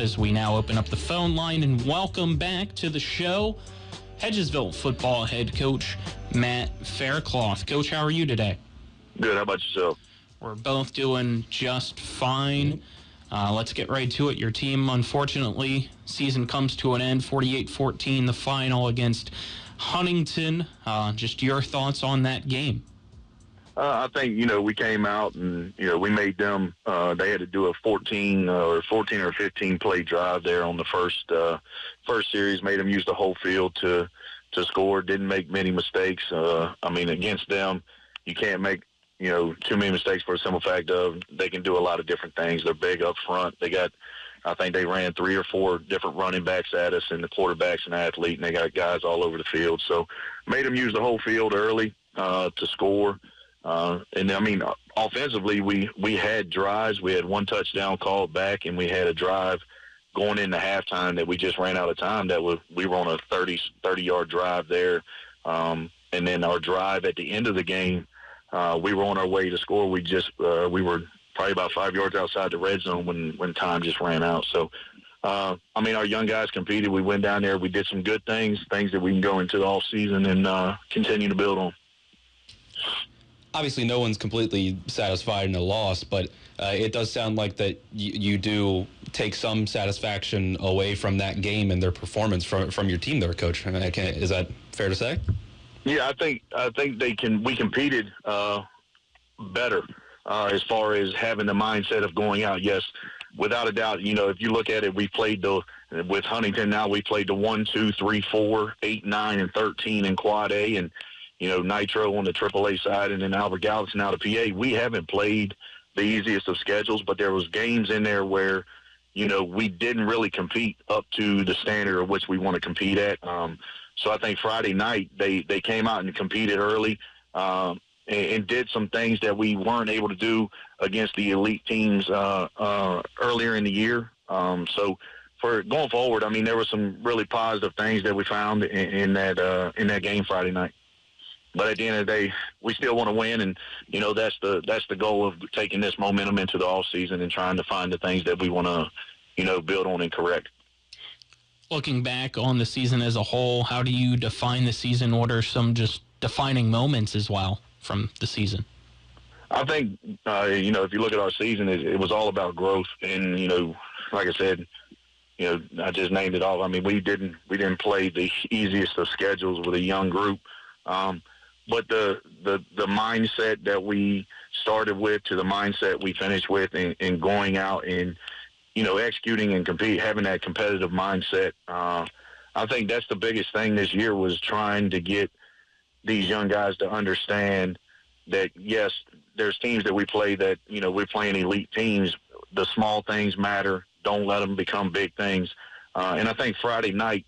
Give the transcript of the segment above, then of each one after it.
as we now open up the phone line and welcome back to the show Hedgesville football head coach Matt Faircloth. Coach, how are you today? Good. How about yourself? We're both doing just fine. Let's get right to it. Your team, unfortunately, season comes to an end, 48-14, the final against Huntington. Just your thoughts on that game. I think, we came out and, we made them, they had to do a 14 or 15 play drive there on the first series, made them use the whole field to score, didn't make many mistakes. Against them, you can't make, too many mistakes for the simple fact of they can do a lot of different things. They're big up front. I think they ran 3 or 4 different running backs at us, and the quarterback's an athlete, and they got guys all over the field. So made them use the whole field early to score. Offensively, we had drives. We had 1 touchdown called back, and we had a drive going into halftime that we just ran out of time. We were on a 30-yard drive there. And then our drive at the end of the game, we were on our way to score. We were probably about 5 yards outside the red zone when time just ran out. So, our young guys competed. We went down there. We did some good things that we can go into the off season and continue to build on. Obviously, no one's completely satisfied in a loss, but it does sound like that you do take some satisfaction away from that game and their performance from your team there, Coach. Is that fair to say? Yeah, I think we competed better as far as having the mindset of going out. Yes, without a doubt, if you look at it, with Huntington now, we played the 1, 2, 3, 4, 8, 9, and 13 in Quad A, and Nitro on the AAA side, and then Albert Gallatin out of PA. We haven't played the easiest of schedules, but there was games in there where, we didn't really compete up to the standard of which we want to compete at. So I think Friday night they came out and competed early and did some things that we weren't able to do against the elite teams earlier in the year. So for going forward, there were some really positive things that we found in that game Friday night. But at the end of the day, we still want to win, and that's the goal of taking this momentum into the off season and trying to find the things that we want to build on and correct. Looking back on the season as a whole, how do you define the season? What are some just defining moments as well from the season? I think if you look at our season, it was all about growth, and like I said, I just named it all. We didn't play the easiest of schedules with a young group. But the mindset that we started with to the mindset we finished with and going out and, executing and compete, having that competitive mindset, I think that's the biggest thing this year was trying to get these young guys to understand that, yes, there's teams that we play that, we're playing elite teams. The small things matter. Don't let them become big things. And I think Friday night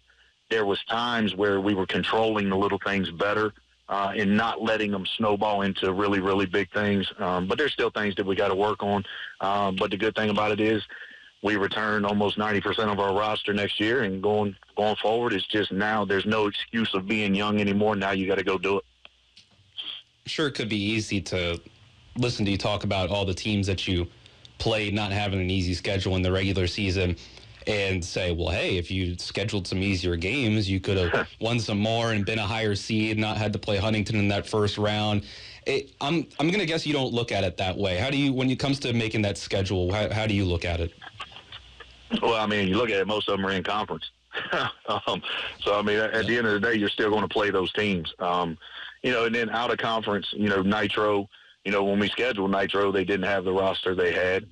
there was times where we were controlling the little things better. And not letting them snowball into really, really big things. But there's still things that we got to work on. But the good thing about it is we return almost 90% of our roster next year, and going forward, it's just now there's no excuse of being young anymore. Now you got to go do it. Sure, it could be easy to listen to you talk about all the teams that you played not having an easy schedule in the regular season and say, well, hey, if you scheduled some easier games, you could have won some more and been a higher seed, not had to play Huntington in that first round. I'm going to guess you don't look at it that way. How do you, when it comes to making that schedule, how do you look at it? Well, you look at it, most of them are in conference. At the end of the day, you're still going to play those teams. And then out of conference, Nitro, when we scheduled Nitro, they didn't have the roster they had.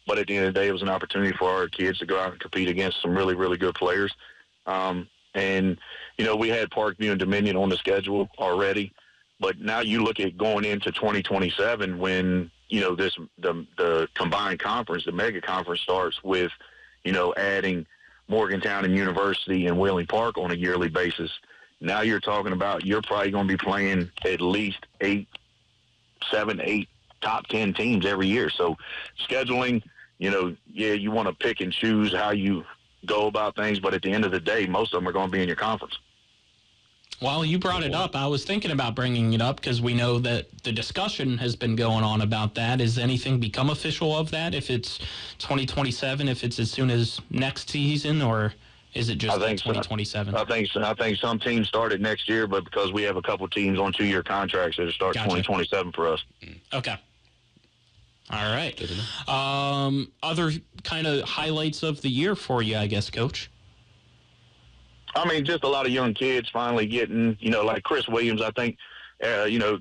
But at the end of the day, it was an opportunity for our kids to go out and compete against some really, really good players. We had Parkview and Dominion on the schedule already. But now you look at going into 2027 when, the combined conference, the mega conference starts with, adding Morgantown and University and Wheeling Park on a yearly basis. Now you're talking about you're probably going to be playing at least 7, 8 top 10 teams every year. So scheduling, you want to pick and choose how you go about things, but at the end of the day, most of them are going to be in your conference. Well, you brought it up. I was thinking about bringing it up because we know that the discussion has been going on about that. Has anything become official of that? If it's 2027, if it's as soon as next season, or is it just 2027? I think some teams start it next year, but because we have a couple teams on 2-year contracts, it'll start 2027 for us. Okay. All right. Other kind of highlights of the year for you, I guess, Coach? I mean, just a lot of young kids finally getting, like Chris Williams. I think,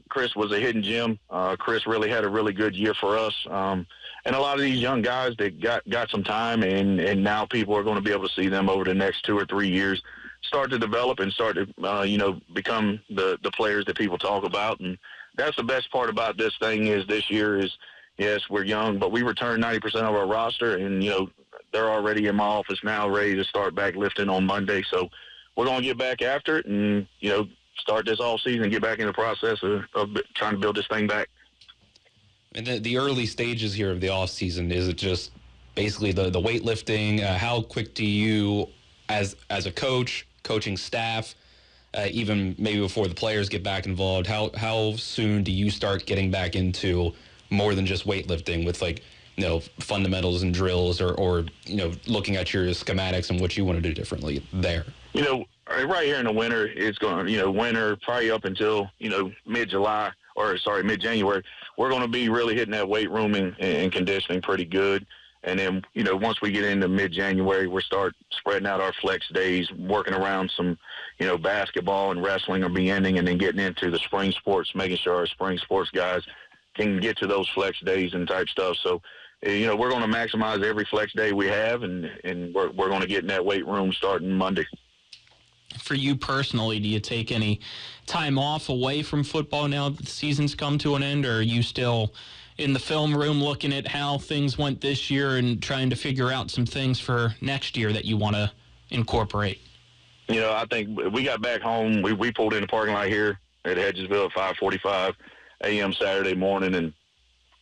Chris was a hidden gem. Chris really had a really good year for us. And a lot of these young guys that got some time, and now people are going to be able to see them over the next 2 or 3 years start to develop and start to, become the players that people talk about. And that's the best part about this thing is this year is, yes, we're young, but we returned 90% of our roster, and, they're already in my office now ready to start back lifting on Monday. So we're going to get back after it and, start this off season and get back in the process of trying to build this thing back. And the early stages here of the off season, is it just basically the weightlifting? How quick do you, as a coach, coaching staff, even maybe before the players get back involved, how soon do you start getting back into more than just weightlifting with fundamentals and drills or looking at your schematics and what you want to do differently there? Right here in the winter, it's going winter probably up until, mid-January, we're going to be really hitting that weight room and conditioning pretty good. And then, once we get into mid-January, we'll start spreading out our flex days, working around some, basketball and wrestling or be ending, and then getting into the spring sports, making sure our spring sports guys can get to those flex days and type stuff. So, we're going to maximize every flex day we have, and we're going to get in that weight room starting Monday. For you personally, do you take any time off away from football now that the season's come to an end, or are you still in the film room looking at how things went this year and trying to figure out some things for next year that you want to incorporate? I think we got back home. We pulled in the parking lot here at Hedgesville at 5:45 a.m. Saturday morning, and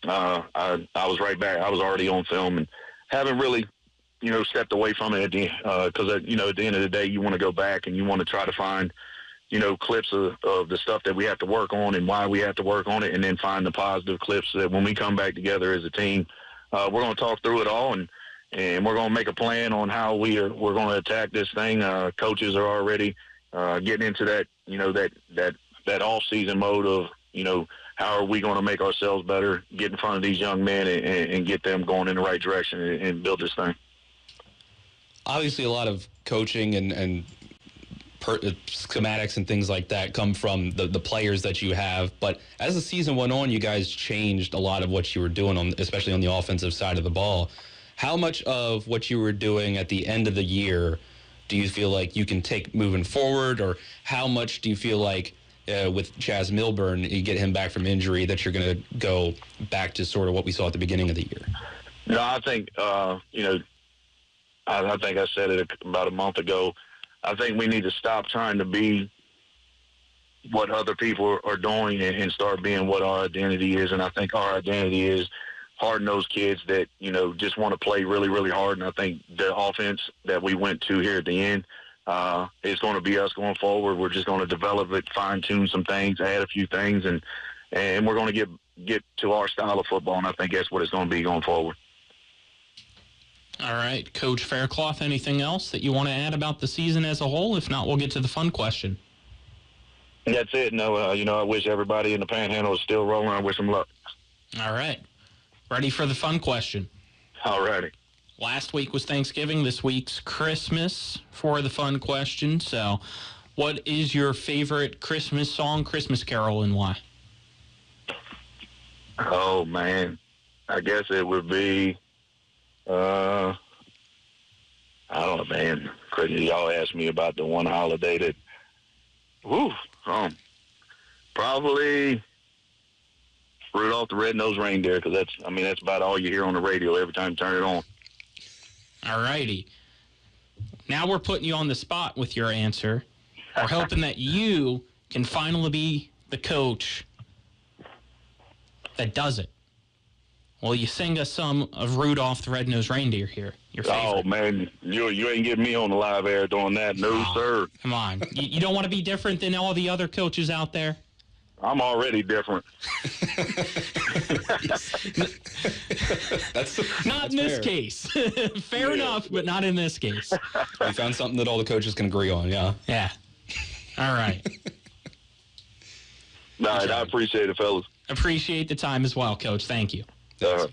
I was right back. I was already on film and haven't really, stepped away from it because, at the end of the day, you want to go back and you want to try to find, clips of the stuff that we have to work on and why we have to work on it, and then find the positive clips so that when we come back together as a team, we're going to talk through it all and we're going to make a plan on how we're going to attack this thing. Coaches are already getting into that, that off-season mode of, how are we going to make ourselves better, get in front of these young men and get them going in the right direction and build this thing. Obviously, a lot of coaching and schematics and things like that come from the players that you have. But as the season went on, you guys changed a lot of what you were doing, especially on the offensive side of the ball. How much of what you were doing at the end of the year do you feel like you can take moving forward, or how much do you feel like with Chaz Milburn, you get him back from injury, that you're going to go back to sort of what we saw at the beginning of the year? No, I think, I think I said it about a month ago. I think we need to stop trying to be what other people are doing and start being what our identity is. And I think our identity is hard-nosed kids that, just want to play really, really hard. And I think the offense that we went to here at the end is going to be us going forward. We're just going to develop it, fine-tune some things, add a few things, and we're going to get to our style of football. And I think that's what it's going to be going forward. All right, Coach Faircloth, anything else that you want to add about the season as a whole? If not, we'll get to the fun question. That's it. No, I wish everybody in the Panhandle is still rolling. I wish them luck. All right. Ready for the fun question? All righty. Last week was Thanksgiving. This week's Christmas for the fun question. So what is your favorite Christmas song, Christmas carol, and why? Oh, man. I guess it would be... I don't know, man. Y'all asked me about the one holiday that, probably Rudolph the Red-Nosed Reindeer, because that's about all you hear on the radio every time you turn it on. All righty. Now we're putting you on the spot with your answer. We're hoping that you can finally be the coach that does it. Well, you sing us some of Rudolph the Red-Nosed Reindeer here. Your favorite. Oh, man, you ain't getting me on the live air doing that. No, sir. Come on. You don't want to be different than all the other coaches out there? I'm already different. Not in this case. Fair enough, but not in this case. We found something that all the coaches can agree on, yeah. Yeah. All right. All right, I appreciate it, fellas. Appreciate the time as well, Coach. Thank you.